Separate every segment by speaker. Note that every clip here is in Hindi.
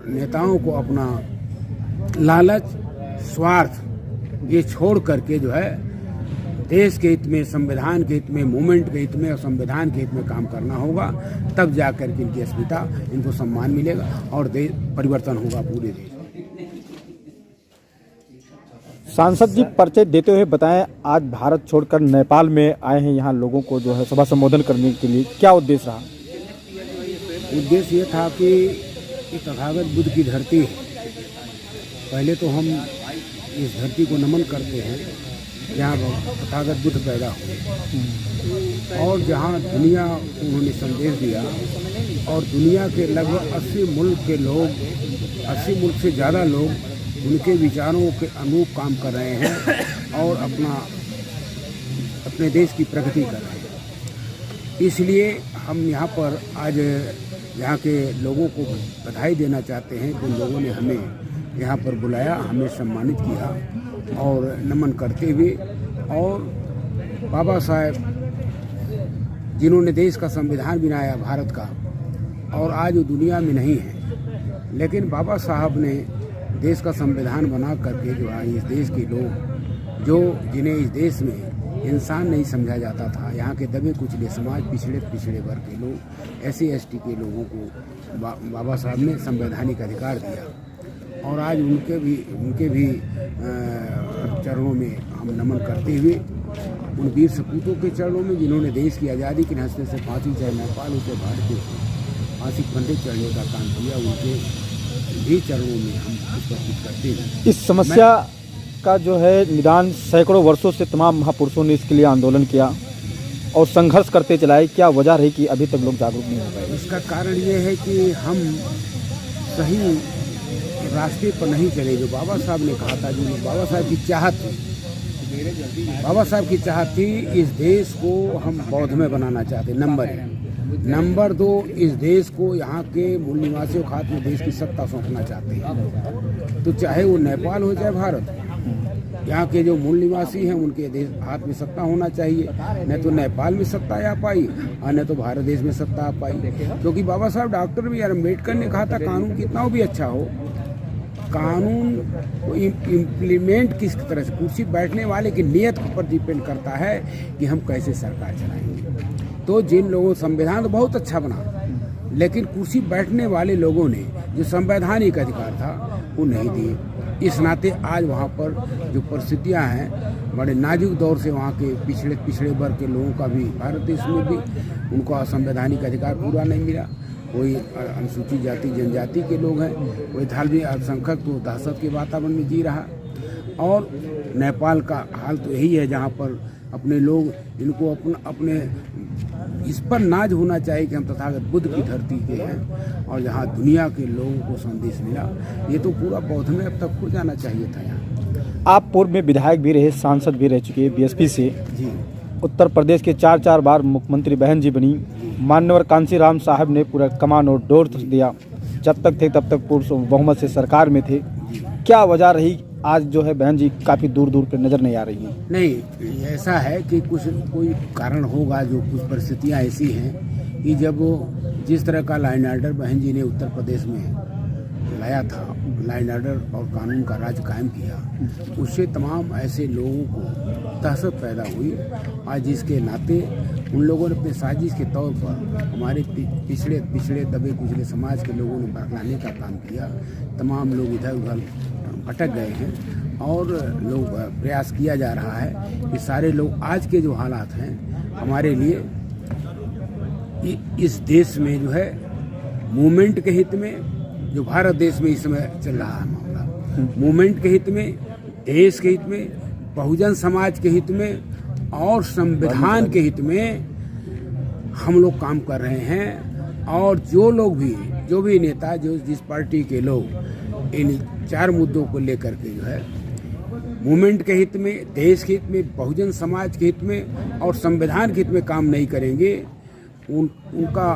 Speaker 1: नेताओं को अपना लालच, स्वार्थ ये छोड़ करके जो है देश के हित में, संविधान के हित में, मूवमेंट के हित में और संविधान के हित में काम करना होगा। तब जाकर के इनकी अस्मिता, इनको सम्मान मिलेगा और देश परिवर्तन होगा पूरे देश में।
Speaker 2: सांसद जी, परिचय देते हुए बताएं, आज भारत छोड़कर नेपाल में आए हैं यहाँ लोगों को जो है सभा संबोधन करने के लिए, क्या उद्देश्य रहा?
Speaker 1: उद्देश्य ये था कि तथागत बुद्ध की धरती है। पहले तो हम इस धरती को नमन करते हैं जहाँ तथागत बुद्ध पैदा हुए और जहाँ दुनिया को उन्होंने संदेश दिया और दुनिया के लगभग 80 मुल्क के लोग, 80 मुल्क से ज़्यादा लोग उनके विचारों के अनुरूप काम कर रहे हैं और अपने देश की प्रगति कर रहे हैं। इसलिए हम यहाँ पर आज यहाँ के लोगों को बधाई देना चाहते हैं कि उन लोगों ने हमें यहाँ पर बुलाया, हमें सम्मानित किया और नमन करते हुए, और बाबा साहेब जिन्होंने देश का संविधान बनाया भारत का और आज वो दुनिया में नहीं है, लेकिन बाबा साहब ने देश का संविधान बना करके जो है इस देश के लोग, जो जिन्हें इस देश में इंसान नहीं समझा जाता था, यहाँ के दबे कुचले समाज, पिछड़े वर्ग के लोग, SC/ST के लोगों को बाबा साहब ने संवैधानिक अधिकार दिया और आज उनके भी चरणों में हम नमन करते हुए उन वीर सपूतों के चरणों में जिन्होंने देश की आज़ादी के हंसने से फांसी, चाहे नेपाल हो चाहे भारत के फांसी फंदे चढ़ने का काम किया, उनके भी चरणों में हम पुष्पित करते हैं।
Speaker 2: इस समस्या का जो है निदान सैकड़ों वर्षों से तमाम महापुरुषों ने इसके लिए आंदोलन किया और संघर्ष करते चलाए, क्या वजह रही कि अभी तक लोग जागरूक नहीं हो पाए?
Speaker 1: इसका कारण ये है कि हम सही रास्ते पर नहीं चले। जो बाबा साहब ने कहा था, जो बाबा साहब की चाहत थी, बाबा साहब की चाहत थी, इस देश को हम बौद्धमय बनाना चाहते, नंबर 1। नंबर 2, इस देश को यहाँ के मूल निवासियों के हाथ में देश की सत्ता सौंपना चाहते हैं। तो चाहे वो नेपाल हो चाहे भारत, यहाँ के जो मूल निवासी हैं उनके देश हाथ में सत्ता होना चाहिए। न तो नेपाल में सत्ता आ पाई और न तो भारत देश में सत्ता आ पाई, क्योंकि बाबा साहब डॉक्टर भी अम्बेडकर ने कहा था कानून कितना भी अच्छा हो, कानून को इम्प्लीमेंट किस तरह से, कुर्सी बैठने वाले की नीयत पर डिपेंड करता है कि हम कैसे सरकार चलाएंगे। तो जिन लोगों, संविधान तो बहुत अच्छा बना, लेकिन कुर्सी बैठने वाले लोगों ने जो संवैधानिक अधिकार था वो नहीं दिए। इस नाते आज वहाँ पर जो परिस्थितियाँ हैं, बड़े नाजुक दौर से वहाँ के पिछड़े वर्ग के लोगों का भी, भारत देश में भी उनको संवैधानिक अधिकार पूरा नहीं मिला। कोई अनुसूचित जाति जनजाति के लोग हैं, कोई धार्मिक अल्पसंख्यक तो दहशत के वातावरण में जी रहा। और नेपाल का हाल तो यही है जहाँ पर अपने लोग, इनको अपने इस पर नाज होना चाहिए कि हम तथागत बुद्ध की धरती के हैं और जहाँ दुनिया के लोगों को संदेश मिला, ये तो पूरा बौद्ध में अब तक हो जाना चाहिए था। यहाँ
Speaker 2: आप पूर्व में विधायक भी रहे, सांसद भी रह चुके हैं BSP से
Speaker 1: जी।
Speaker 2: उत्तर प्रदेश के 4 बार मुख्यमंत्री बहन जी बनी। मान्यवर कांशीराम साहब ने पूरा कमान और डोर दिया, जब तक थे तब तक पूर्ण बहुमत से सरकार में थे। क्या वजह रही आज जो है बहन जी काफ़ी दूर पे नज़र नहीं आ रही हैं?
Speaker 1: नहीं, ऐसा है कि कोई कारण होगा, जो कुछ परिस्थितियाँ ऐसी हैं कि जब जिस तरह का लाइन आर्डर बहन जी ने उत्तर प्रदेश में लाया था, लाइन आर्डर और कानून का राज कायम किया, उससे तमाम ऐसे लोगों को दहशत पैदा हुई। आज जिसके नाते उन लोगों ने अपने साजिश के तौर पर हमारे पिछड़े दबे कुचले समाज के लोगों ने बरगलाने का काम किया। तमाम लोग इधर उधर भटक गए हैं और लोग प्रयास किया जा रहा है कि सारे लोग, आज के जो हालात हैं हमारे लिए इस देश में जो है मूवमेंट के हित में, जो भारत देश में इस समय चल रहा है मामला, मूवमेंट के हित में, देश के हित में, बहुजन समाज के हित में और संविधान के हित में हम लोग काम कर रहे हैं। और जो भी नेता, जिस पार्टी के लोग इन 4 मुद्दों को लेकर के जो है मूवमेंट के हित में, देश के हित में, बहुजन समाज के हित में और संविधान के हित में काम नहीं करेंगे, उनका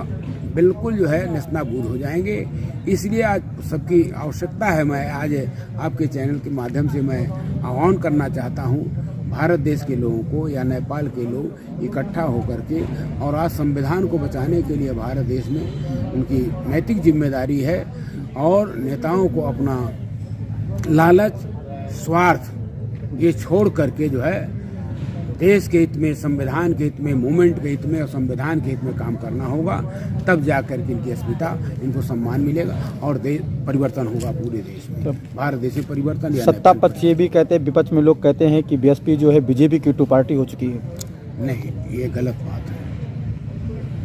Speaker 1: बिल्कुल जो है नेस्तनाबूद हो जाएंगे। इसलिए आज सबकी आवश्यकता है, मैं आज आपके चैनल के माध्यम से मैं आह्वान करना चाहता हूँ भारत देश के लोगों को या नेपाल के लोग इकट्ठा होकर के, और आज संविधान को बचाने के लिए भारत देश में उनकी नैतिक जिम्मेदारी है और नेताओं को अपना लालच, स्वार्थ ये छोड़ करके जो है देश के हित में, संविधान के हित में, मूवमेंट के हित में और संविधान के हित में काम करना होगा। तब जाकर के इनकी अस्मिता, इनको सम्मान मिलेगा और परिवर्तन होगा पूरे देश में। भारत देश में परिवर्तन।
Speaker 2: सत्ता पक्ष ये भी कहते हैं, विपक्ष में लोग कहते हैं कि बीएसपी जो है बीजेपी की टू पार्टी हो चुकी है।
Speaker 1: नहीं, ये गलत बात है।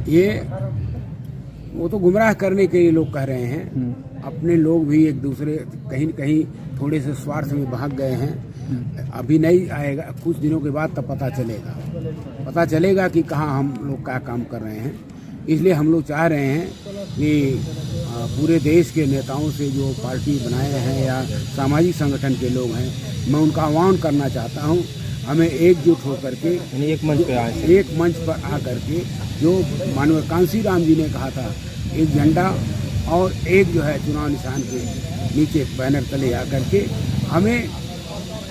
Speaker 1: ये वो तो गुमराह करने के लिए लोग कह रहे हैं। अपने लोग भी एक दूसरे कहीं न कहीं थोड़े से स्वार्थ में भाग गए हैं। अभी नहीं आएगा, कुछ दिनों के बाद तब पता चलेगा कि कहाँ हम लोग क्या काम कर रहे हैं। इसलिए हम लोग चाह रहे हैं कि पूरे देश के नेताओं से जो पार्टी बनाए हैं या सामाजिक संगठन के लोग हैं, मैं उनका आह्वान करना चाहता हूँ, हमें एकजुट होकर के एक मंच पर आकर के जो माननीय कांसीराम जी ने कहा था, एक झंडा और एक जो है चुनाव निशान के नीचे बैनर तले आकर के हमें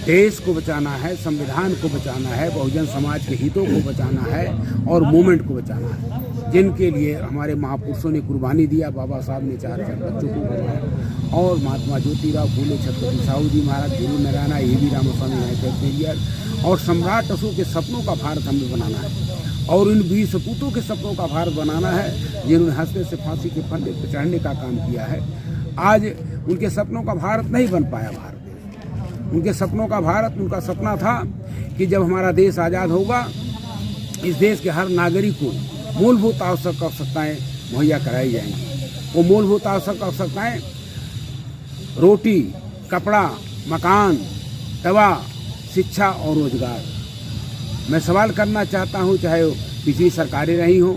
Speaker 1: देश को बचाना है, संविधान को बचाना है, बहुजन समाज के हितों को बचाना है और मूवमेंट को बचाना है, जिनके लिए हमारे महापुरुषों ने कुर्बानी दिया। बाबा साहब ने 4 बच्चों को बनवाया और महात्मा ज्योतिराव फूले, छत्रपति साहू जी महाराज, गुरु नारायण, ए.वी. रामास्वामी और सम्राट अशोक के सपनों का भारत हमें बनाना है और उन वीर सपूतों के सपनों का भारत बनाना है जिन्होंने हंसने से फांसी के फंदे पर चढ़ने का काम किया है। आज उनके सपनों का भारत नहीं बन पाया। भारत उनके सपनों का भारत, उनका सपना था कि जब हमारा देश आज़ाद होगा, इस देश के हर नागरिक को मूलभूत आवश्यकताएं मुहैया कराई जाएंगी। वो मूलभूत आवश्यकताएं रोटी, कपड़ा, मकान, दवा, शिक्षा और रोजगार। मैं सवाल करना चाहता हूं, चाहे वो पिछली सरकारें रही हो,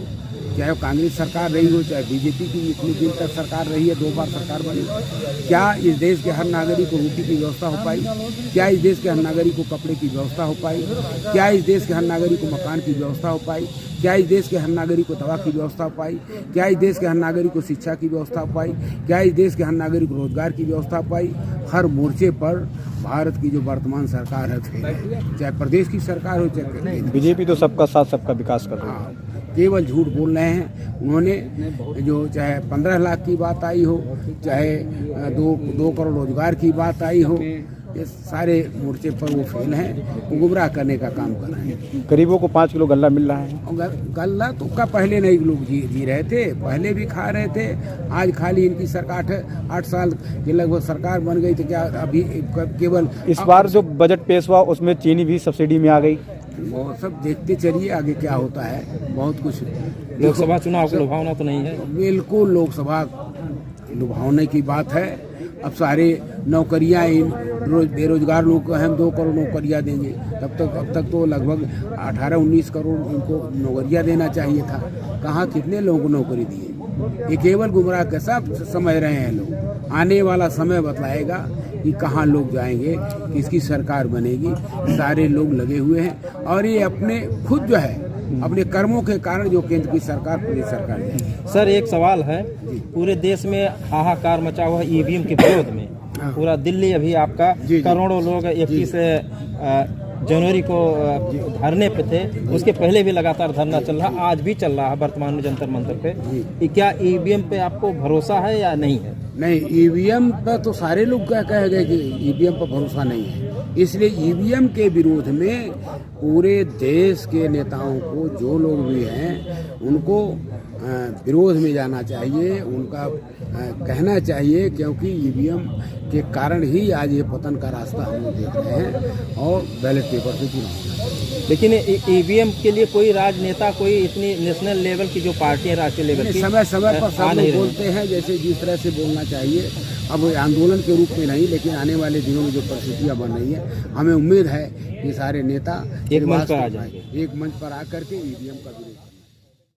Speaker 1: चाहे वो कांग्रेस सरकार रही हो, चाहे बीजेपी की इतनी दिन तक सरकार रही है, 2 बार सरकार बनी, क्या इस देश के हर नागरिक को रोटी की व्यवस्था हो पाई? क्या इस देश के हर नागरिक को कपड़े की व्यवस्था हो पाई? क्या इस देश के हर नागरिक को मकान की व्यवस्था हो पाई? क्या इस देश के हर नागरिक को दवा की व्यवस्था हो पाई? क्या इस देश के हर नागरिक को शिक्षा की व्यवस्था हो पाई? क्या इस देश के हर नागरिक को रोजगार की व्यवस्था हो पाई? हर मोर्चे पर भारत की जो वर्तमान सरकार है, चाहे प्रदेश की सरकार हो, चाहे
Speaker 2: बीजेपी तो सबका साथ सबका विकास कर रही है,
Speaker 1: केवल झूठ बोल रहे हैं। उन्होंने जो चाहे 15 लाख की बात आई हो, चाहे 2 करोड़ रोजगार की बात आई हो, ये सारे मोर्चे पर वो फेल हैं। वो गुमराह करने का काम कर रहे हैं।
Speaker 2: गरीबों को 5 किलो गल्ला मिल रहा है।
Speaker 1: और गल्ला तो का पहले नहीं लोग जी रहे थे, पहले भी खा रहे थे। आज खाली इनकी सरकार 8 साल के लगभग सरकार बन गई, तो क्या अभी केवल
Speaker 2: इस बार जो बजट पेश हुआ उसमें चीनी भी सब्सिडी में आ गई।
Speaker 1: वो सब देखते चलिए आगे क्या होता है। बहुत कुछ
Speaker 3: लोकसभा चुनाव को लुभावना तो नहीं है।
Speaker 1: बिल्कुल लोकसभा लुभावने की बात है। अब सारे नौकरियां इन बेरोजगार लोग को हम 2 करोड़ नौकरियां देंगे, अब तक तो लगभग 18-19 करोड़ उनको नौकरियां देना चाहिए था। कहाँ कितने लोगों को नौकरी दिए? ये केवल गुमराह का सब समझ रहे हैं लोग। आने वाला समय बतलाएगा कि कहाँ लोग जाएंगे, किसकी सरकार बनेगी। सारे लोग लगे हुए हैं और ये अपने खुद जो है अपने कर्मों के कारण जो केंद्र की सरकार, पूरी सरकार जाएगी।
Speaker 3: सर एक सवाल है, पूरे देश में हाहाकार मचा हुआ ईवीएम के विरोध में। पूरा दिल्ली अभी आपका करोड़ों लोग 21 जनवरी को धरने पे थे, उसके पहले भी लगातार धरना चल रहा, आज भी चल रहा है वर्तमान में जंतर मंतर पे। क्या ईवीएम पे आपको भरोसा है या नहीं है?
Speaker 1: नहीं, ईवीएम पर तो सारे लोग क्या कह गए कि ईवीएम पर भरोसा नहीं है। इसलिए ईवीएम के विरोध में पूरे देश के नेताओं को, जो लोग भी हैं, उनको विरोध में जाना चाहिए, उनका कहना चाहिए, क्योंकि ईवीएम के कारण ही आज ये पतन का रास्ता हम लोग देख रहे हैं और बैलेट पेपर से चुनाव।
Speaker 3: लेकिन ईवीएम के लिए कोई राजनेता, कोई इतनी नेशनल लेवल की जो पार्टी है, राष्ट्रीय लेवल की,
Speaker 1: समय समय पर सब लोग बोलते हैं जैसे जिस तरह से बोलना चाहिए। अब आंदोलन के रूप में नहीं, लेकिन आने वाले दिनों में जो परिस्थितियाँ बन रही है, हमें उम्मीद है कि सारे नेता
Speaker 3: एक मंच पर आ जाएंगे,
Speaker 1: एक मंच पर आकर के ईवीएम का विरोध